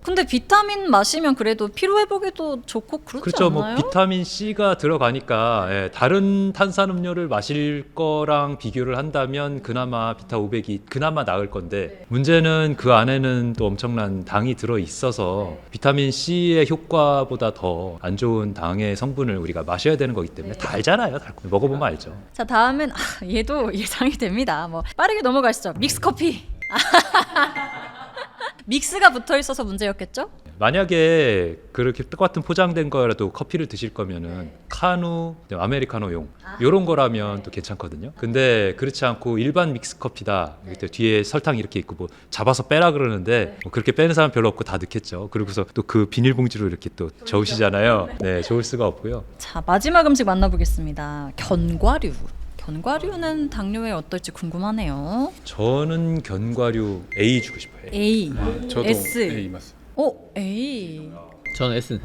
B: 근데 비타민 마시면 그래도 피로 회복에도 좋고 그렇지
C: 그렇죠.
B: 않나요?
C: 뭐 비타민 C가 들어가니까, 다른 탄산음료를 마실 거랑 비교를 한다면 그나마 비타 500이 그나마 나을 건데, 문제는 그 안에는 또 엄청난 당이 들어 있어서 비타민 C의 효과보다 더 안 좋은 당의 성분을 우리가 마셔야 되는 거기 때문에 다 알잖아요. 먹어보면 알죠.
B: 자, 다음은 얘도 예상이 됩니다. 빠르게 넘어가시죠. 믹스커피. 믹스가 붙어 있어서 문제였겠죠?
C: 만약에 그렇게 똑같은 포장된 거라도 커피를 드실 거면은 카누, 아메리카노용 이런 거라면 또 괜찮거든요. 근데 그렇지 않고 일반 믹스 커피다. 이때 뒤에 설탕 이렇게 있고 뭐 잡아서 빼라 그러는데 뭐 그렇게 빼는 사람 별로 없고 다 넣겠죠. 그러고서 또 그 비닐봉지로 이렇게 또 저으시잖아요. 네, 저을 수가 없고요.
B: 자, 마지막 음식 만나보겠습니다. 견과류. 견과류는 당뇨에 어떨지 궁금하네요.
C: 저는 견과류 A 주고 싶어요.
B: A,
D: 저도
B: S.
D: A 맞습니다.
B: A.
A: 저는 S.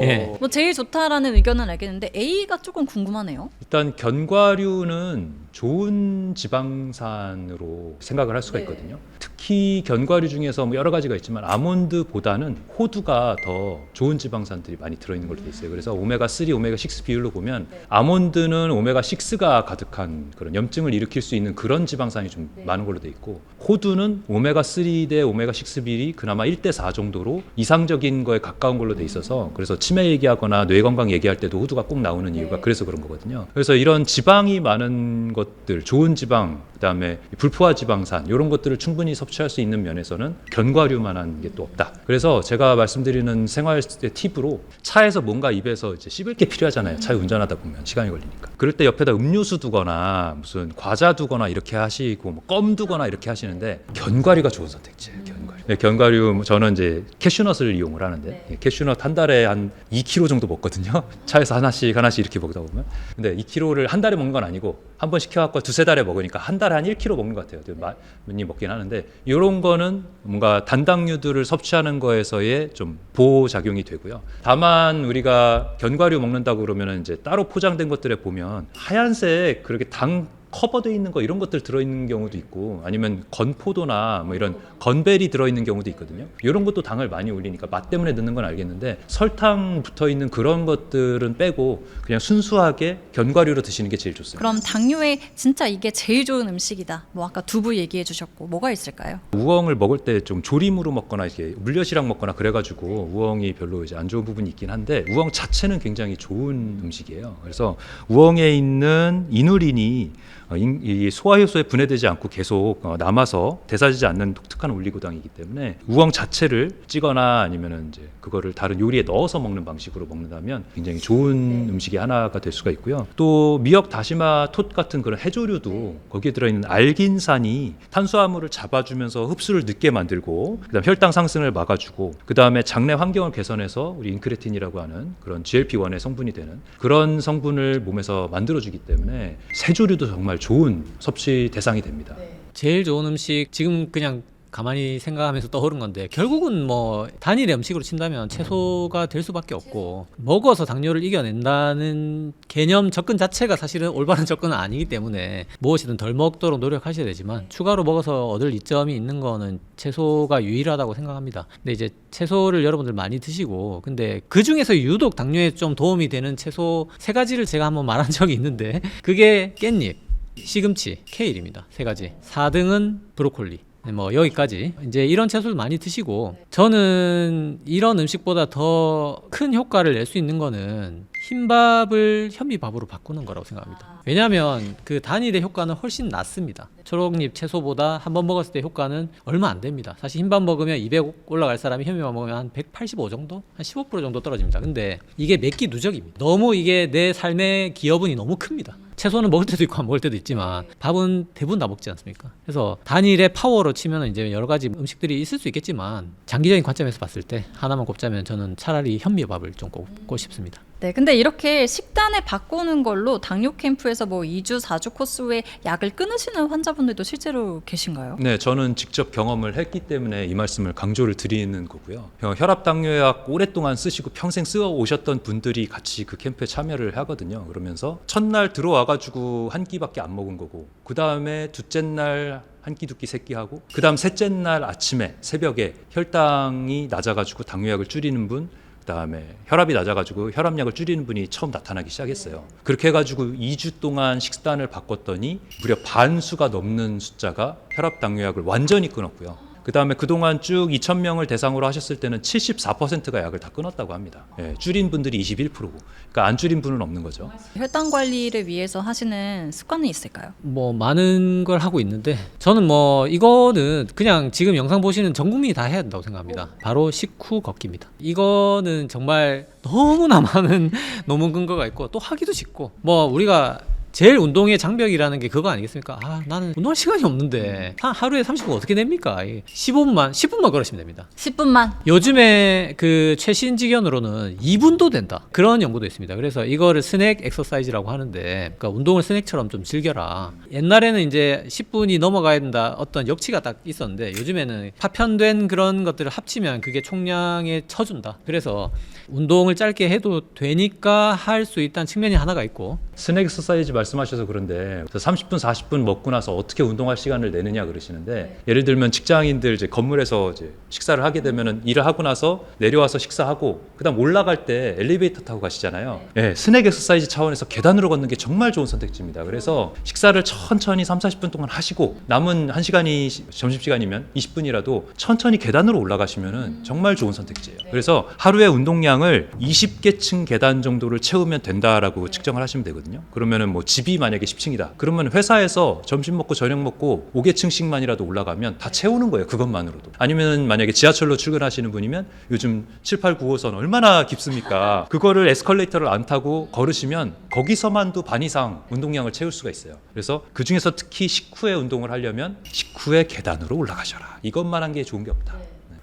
C: 예.
B: 뭐 제일 좋다라는 의견은 알겠는데 A가 조금 궁금하네요.
C: 일단 견과류는 좋은 지방산으로 생각을 할 수가 있거든요. 특히 견과류 중에서 뭐 여러 가지가 있지만 아몬드보다는 호두가 더 좋은 지방산들이 많이 들어있는 걸로 돼 있어요. 그래서 오메가3, 오메가6 비율로 보면 아몬드는 오메가6가 가득한 그런 염증을 일으킬 수 있는 그런 지방산이 좀 많은 걸로 돼 있고, 호두는 오메가3 대 오메가6 비율이 그나마 1대4 정도로 이상적인 거에 가까운 걸로 돼 있어서, 그래서 치매 얘기하거나 뇌 건강 얘기할 때도 호두가 꼭 나오는 이유가 그래서 그런 거거든요. 그래서 이런 지방이 많은 것들, 좋은 지방, 그다음에 불포화 지방산 이런 것들을 충분히 섭취할 수 있는 면에서는 견과류만한 게 또 없다. 그래서 제가 말씀드리는 생활 팁으로, 차에서 뭔가 입에서 이제 씹을 게 필요하잖아요. 차에 운전하다 보면 시간이 걸리니까. 그럴 때 옆에다 음료수 두거나 무슨 과자 두거나 이렇게 하시고 뭐 껌 두거나 이렇게 하시는데 견과류가 좋은 선택지예요. 견과류. 네, 견과류 저는 이제 캐슈넛을 이용을 하는데 캐슈넛 한 달에 한 2kg 정도 먹거든요. 차에서 하나씩 이렇게 먹다 보면. 근데 2kg를 한 달에 먹는 건 아니고 한 번 시켜갖고 두세 달에 먹으니까 한 달에 한 1kg 먹는 것 같아요. 많이 먹긴 하는데, 이런 거는 뭔가 단당류들을 섭취하는 거에서의 좀 보호 작용이 되고요. 다만 우리가 견과류 먹는다고 그러면 이제 따로 포장된 것들에 보면 하얀색 그렇게 당 커버되어 있는 거 이런 것들 들어있는 경우도 있고, 아니면 건포도나 뭐 이런 건벨이 들어있는 경우도 있거든요. 이런 것도 당을 많이 올리니까 맛 때문에 넣는 건 알겠는데, 설탕 붙어있는 그런 것들은 빼고 그냥 순수하게 견과류로 드시는 게 제일 좋습니다.
B: 그럼 당뇨에 진짜 이게 제일 좋은 음식이다. 뭐 아까 두부 얘기해 주셨고 뭐가 있을까요?
C: 우엉을 먹을 때 좀 조림으로 먹거나 이렇게 물엿이랑 먹거나 그래가지고 우엉이 별로 이제 안 좋은 부분이 있긴 한데, 우엉 자체는 굉장히 좋은 음식이에요. 그래서 우엉에 있는 이누린이 이 소화효소에 분해되지 않고 계속 남아서 대사되지 않는 독특한 올리고당이기 때문에 우엉 자체를 찌거나 아니면은 이제 그거를 다른 요리에 넣어서 먹는 방식으로 먹는다면 굉장히 좋은 음식이 하나가 될 수가 있고요. 또 미역, 다시마, 톳 같은 그런 해조류도 거기에 들어있는 알긴산이 탄수화물을 잡아주면서 흡수를 늦게 만들고, 그다음 혈당 상승을 막아주고, 그다음에 장내 환경을 개선해서 우리 인크레틴이라고 하는 그런 GLP-1의 성분이 되는 그런 성분을 몸에서 만들어주기 때문에 새조류도 정말 좋은 섭취 대상이 됩니다.
A: 제일 좋은 음식, 지금 그냥 가만히 생각하면서 떠오른 건데, 결국은 뭐 단일의 음식으로 친다면 채소가 될 수밖에 없고, 먹어서 당뇨를 이겨낸다는 개념 접근 자체가 사실은 올바른 접근은 아니기 때문에 무엇이든 덜 먹도록 노력하셔야 되지만, 추가로 먹어서 얻을 이점이 있는 거는 채소가 유일하다고 생각합니다. 근데 이제 채소를 여러분들 많이 드시고, 근데 그 중에서 유독 당뇨에 좀 도움이 되는 채소 3가지를 제가 한번 말한 적이 있는데, 그게 깻잎, 시금치, 케일입니다. 3가지. 4등은 브로콜리. 뭐 여기까지. 이제 이런 채소를 많이 드시고, 저는 이런 음식보다 더 큰 효과를 낼 수 있는 거는 흰밥을 현미밥으로 바꾸는 거라고 생각합니다. 왜냐하면 그 단일의 효과는 훨씬 낮습니다. 초록잎 채소보다 한 번 먹었을 때 효과는 얼마 안 됩니다. 사실 흰밥 먹으면 200 올라갈 사람이 현미밥 먹으면 한 185 정도? 한 15% 정도 떨어집니다. 근데 이게 맵기 누적입니다. 너무 이게 내 삶의 기여분이 너무 큽니다. 채소는 먹을 때도 있고 안 먹을 때도 있지만 밥은 대부분 다 먹지 않습니까? 그래서 단일의 파워로 치면 이제 여러 가지 음식들이 있을 수 있겠지만, 장기적인 관점에서 봤을 때 하나만 꼽자면 저는 차라리 현미밥을 좀 꼽고 싶습니다.
B: 네, 근데 이렇게 식단을 바꾸는 걸로 당뇨 캠프에서 뭐 2주, 4주 코스 후에 약을 끊으시는 환자분들도 실제로 계신가요?
C: 네, 저는 직접 경험을 했기 때문에 이 말씀을 강조를 드리는 거고요. 혈압 당뇨약 오랫동안 쓰시고 평생 쓰어 오셨던 분들이 같이 그 캠프에 참여를 하거든요. 그러면서 첫날 들어와가지고 한 끼밖에 안 먹은 거고, 그 다음에 둘째 날 한 끼, 2끼, 3끼 하고, 그 다음 셋째 날 아침에 새벽에 혈당이 낮아가지고 당뇨약을 줄이는 분, 그다음에 혈압이 낮아가지고 혈압약을 줄이는 분이 처음 나타나기 시작했어요. 그렇게 해가지고 2주 동안 식단을 바꿨더니 무려 반수가 넘는 숫자가 혈압 당뇨약을 완전히 끊었고요. 그다음에 그동안 쭉 2,000명을 대상으로 하셨을 때는 74%가 약을 다 끊었다고 합니다. 예, 줄인 분들이 21%고, 그러니까 안 줄인 분은 없는 거죠.
B: 혈당 관리를 위해서 하시는 습관은 있을까요?
A: 뭐 많은 걸 하고 있는데 저는 뭐 이거는 그냥 지금 영상 보시는 전 국민이 다 해야 된다고 생각합니다. 바로 식후 걷기입니다. 이거는 정말 너무나 많은 논문 근거가 있고 또 하기도 쉽고, 뭐 우리가 제일 운동의 장벽이라는 게 그거 아니겠습니까? 아, 나는 운동할 시간이 없는데 하루에 30분 어떻게 됩니까? 10분만 걸으시면 됩니다.
B: 10분만.
A: 요즘에 그 최신 지견으로는 2분도 된다, 그런 연구도 있습니다. 그래서 이거를 스낵 엑서사이즈라고 하는데, 그러니까 운동을 스낵처럼 좀 즐겨라. 옛날에는 이제 10분이 넘어가야 된다 어떤 역치가 딱 있었는데, 요즘에는 파편된 그런 것들을 합치면 그게 총량에 쳐준다. 그래서 운동을 짧게 해도 되니까 할 수 있다는 측면이 하나가 있고,
C: 스낵 엑서사이즈 말씀하셔서 그런데 30분, 40분 먹고 나서 어떻게 운동할 시간을 내느냐 그러시는데, 예를 들면 직장인들 이제 건물에서 이제 식사를 하게 되면은 일을 하고 나서 내려와서 식사하고 그다음 올라갈 때 엘리베이터 타고 가시잖아요. 예, 스낵 엑서사이즈 차원에서 계단으로 걷는 게 정말 좋은 선택지입니다. 그래서 식사를 천천히 30-40분 동안 하시고 남은 1시간이 점심시간이면 20분이라도 천천히 계단으로 올라가시면은 정말 좋은 선택지예요. 그래서 하루에 운동량을 20개층 계단 정도를 채우면 된다라고 측정을 하시면 되거든요. 그러면은 뭐 집이 만약에 10층이다. 그러면 회사에서 점심 먹고 저녁 먹고 5개층씩만이라도 올라가면 다 채우는 거예요. 그것만으로도. 아니면 만약에 지하철로 출근하시는 분이면 요즘 7, 8, 9호선 얼마나 깊습니까? 그거를 에스컬레이터를 안 타고 걸으시면 거기서만도 반 이상 운동량을 채울 수가 있어요. 그래서 그중에서 특히 식후에 운동을 하려면 식후에 계단으로 올라가셔라. 이것만 한 게 좋은 게 없다.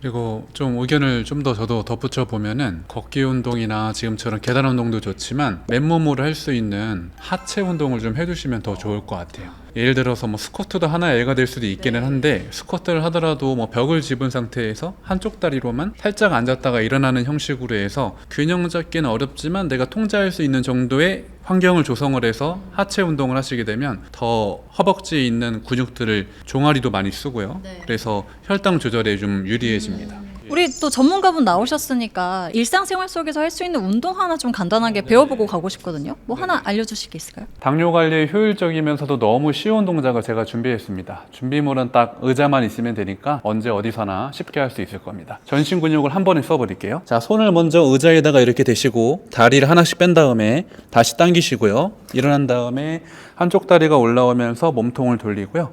D: 그리고 좀 의견을 좀 더 저도 덧붙여 보면은, 걷기 운동이나 지금처럼 계단 운동도 좋지만 맨몸으로 할 수 있는 하체 운동을 좀 해주시면 더 좋을 것 같아요. 예를 들어서 뭐 스쿼트도 하나의 예가 될 수도 있기는 한데, 스쿼트를 하더라도 뭐 벽을 짚은 상태에서 한쪽 다리로만 살짝 앉았다가 일어나는 형식으로 해서 균형 잡기는 어렵지만 내가 통제할 수 있는 정도의 환경을 조성을 해서 하체 운동을 하시게 되면 더 허벅지에 있는 근육들을 종아리도 많이 쓰고요. 그래서 혈당 조절에 좀 유리해집니다.
B: 우리 또 전문가분 나오셨으니까 일상생활 속에서 할 수 있는 운동 하나 좀 간단하게 배워보고 가고 싶거든요. 뭐 하나 알려주실 게 있을까요?
D: 당뇨 관리에 효율적이면서도 너무 쉬운 동작을 제가 준비했습니다. 준비물은 딱 의자만 있으면 되니까 언제 어디서나 쉽게 할 수 있을 겁니다. 전신 근육을 한 번에 써버릴게요. 자, 손을 먼저 의자에다가 이렇게 대시고 다리를 하나씩 뺀 다음에 다시 당기시고요. 일어난 다음에 한쪽 다리가 올라오면서 몸통을 돌리고요.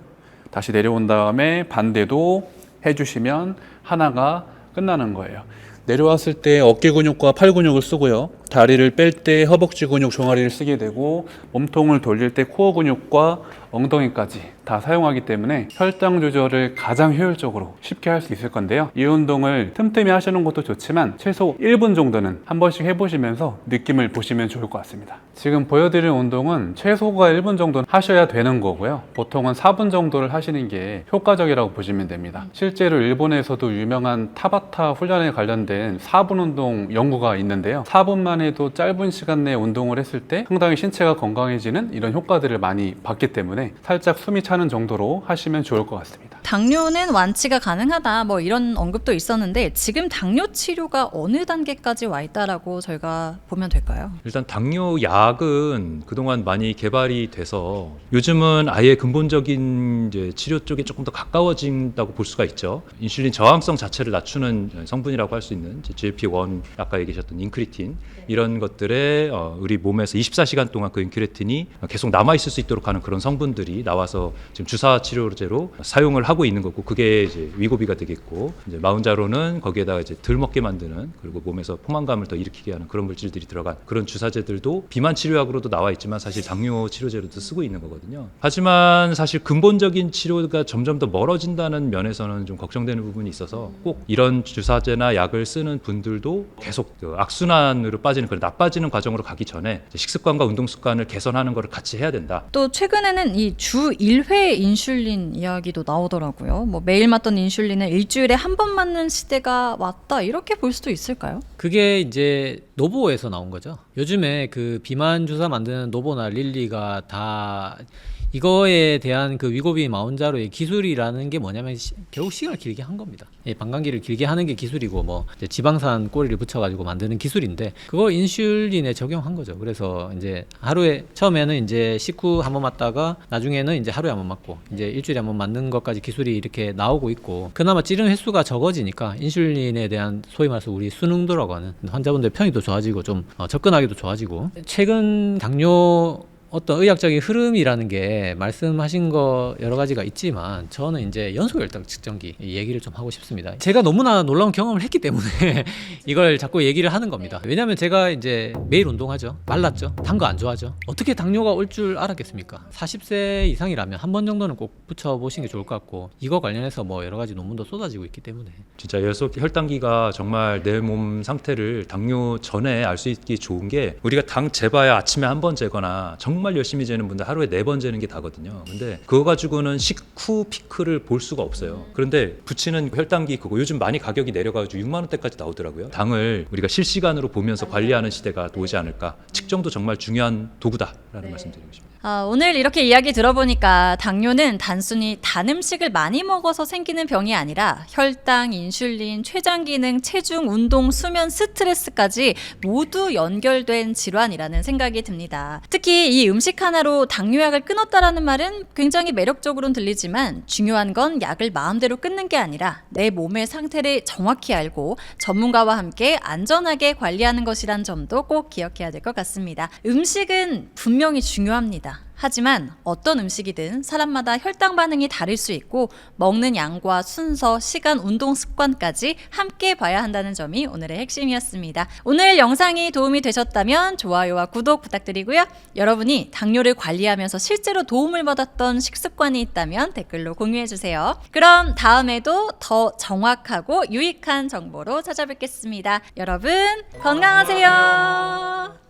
D: 다시 내려온 다음에 반대도 해주시면 하나가 끝나는 거예요. 내려왔을 때 어깨 근육과 팔 근육을 쓰고요. 다리를 뺄 때 허벅지 근육, 종아리를 쓰게 되고, 몸통을 돌릴 때 코어 근육과 엉덩이까지 다 사용하기 때문에 혈당 조절을 가장 효율적으로 쉽게 할 수 있을 건데요. 이 운동을 틈틈이 하시는 것도 좋지만 최소 1분 정도는 한 번씩 해보시면서 느낌을 보시면 좋을 것 같습니다. 지금 보여드릴 운동은 최소가 1분 정도는 하셔야 되는 거고요. 보통은 4분 정도를 하시는 게 효과적이라고 보시면 됩니다. 실제로 일본에서도 유명한 타바타 훈련에 관련된 4분 운동 연구가 있는데요. 4분만 해도 짧은 시간 내에 운동을 했을 때 상당히 신체가 건강해지는 이런 효과들을 많이 봤기 때문에 살짝 숨이 차는 정도로 하시면 좋을 것 같습니다.
B: 당뇨는 완치가 가능하다 뭐 이런 언급도 있었는데, 지금 당뇨 치료가 어느 단계까지 와 있다라고 저희가 보면 될까요?
C: 일단 당뇨 약은 그동안 많이 개발이 돼서 요즘은 아예 근본적인 이제 치료 쪽에 조금 더 가까워진다고 볼 수가 있죠. 인슐린 저항성 자체를 낮추는 성분이라고 할 수 있는 GLP-1, 아까 얘기하셨던 인크리틴, 이런 것들에 우리 몸에서 24시간 동안 그 인크리틴이 계속 남아 있을 수 있도록 하는 그런 성분들이 나와서 지금 주사 치료제로 사용을 하고 있는 거고, 그게 이제 위고비가 되겠고, 이제 마운자로는 거기에다가 이제 덜 먹게 만드는, 그리고 몸에서 포만감을 더 일으키게 하는 그런 물질들이 들어간 그런 주사제들도 비만 치료약으로도 나와 있지만 사실 당뇨 치료제로도 쓰고 있는 거거든요. 하지만 사실 근본적인 치료가 점점 더 멀어진다는 면에서는 좀 걱정되는 부분이 있어서, 꼭 이런 주사제나 약을 쓰는 분들도 계속 그 악순환으로 빠지는, 그런 나빠지는 과정으로 가기 전에 식습관과 운동 습관을 개선하는 것을 같이 해야 된다.
B: 또 최근에는 이 주 1회 인슐린 이야기도 나오더라고요. 뭐 매일 맞던 인슐린을 일주일에 한 번 맞는 시대가 왔다, 이렇게 볼 수도 있을까요?
A: 그게 이제 노보에서 나온 거죠. 요즘에 그 비만 주사 만드는 노보나 릴리가 다 이거에 대한 그 위고비 마운자로의 기술이라는 게 뭐냐면 결국 시간을 길게 한 겁니다. 방광기를 길게 하는 게 기술이고 뭐 이제 지방산 꼬리를 붙여가지고 만드는 기술인데 그걸 인슐린에 적용한 거죠. 그래서 이제 하루에 처음에는 이제 식후 한번 맞다가 나중에는 이제 하루에 한번 맞고 이제 일주일에 한번 맞는 것까지 기술이 이렇게 나오고 있고 그나마 찌른 횟수가 적어지니까 인슐린에 대한 소위 말해서 우리 순응도라고 하는 환자분들 편의도 좋아지고 좀 접근하기도 좋아지고 최근 당뇨 어떤 의학적인 흐름이라는 게 말씀하신 거 여러 가지가 있지만 저는 이제 연소혈당 측정기 이 얘기를 좀 하고 싶습니다. 제가 너무나 놀라운 경험을 했기 때문에 이걸 자꾸 얘기를 하는 겁니다. 왜냐하면 제가 이제 매일 운동하죠. 말랐죠. 단 거 안 좋아하죠. 어떻게 당뇨가 올 줄 알았겠습니까? 40세 이상이라면 한 번 정도는 꼭 붙여보시는 게 좋을 것 같고 이거 관련해서 뭐 여러 가지 논문도 쏟아지고 있기 때문에
C: 진짜 혈당기가 정말 내 몸 상태를 당뇨 전에 알 수 있기 좋은 게 우리가 당 재봐야 아침에 한 번 재거나 정말 열심히 재는 분들 하루에 4번 재는 게 다거든요. 근데 그거 가지고는 식후 피크를 볼 수가 없어요. 그런데 붙이는 혈당기 그거 요즘 많이 가격이 내려가지고 6만 원대까지 나오더라고요. 당을 우리가 실시간으로 보면서 관리하는 시대가 오지 않을까. 측정도 정말 중요한 도구다라는 말씀드리고 싶습니다.
B: 오늘 이렇게 이야기 들어보니까 당뇨는 단순히 단 음식을 많이 먹어서 생기는 병이 아니라 혈당, 인슐린, 췌장 기능, 체중, 운동, 수면, 스트레스까지 모두 연결된 질환이라는 생각이 듭니다. 특히 이 음식 하나로 당뇨약을 끊었다라는 말은 굉장히 매력적으로는 들리지만 중요한 건 약을 마음대로 끊는 게 아니라 내 몸의 상태를 정확히 알고 전문가와 함께 안전하게 관리하는 것이란 점도 꼭 기억해야 될 것 같습니다. 음식은 분명히 중요합니다. 하지만 어떤 음식이든 사람마다 혈당 반응이 다를 수 있고 먹는 양과 순서, 시간, 운동 습관까지 함께 봐야 한다는 점이 오늘의 핵심이었습니다. 오늘 영상이 도움이 되셨다면 좋아요와 구독 부탁드리고요. 여러분이 당뇨를 관리하면서 실제로 도움을 받았던 식습관이 있다면 댓글로 공유해주세요. 그럼 다음에도 더 정확하고 유익한 정보로 찾아뵙겠습니다. 여러분 건강하세요.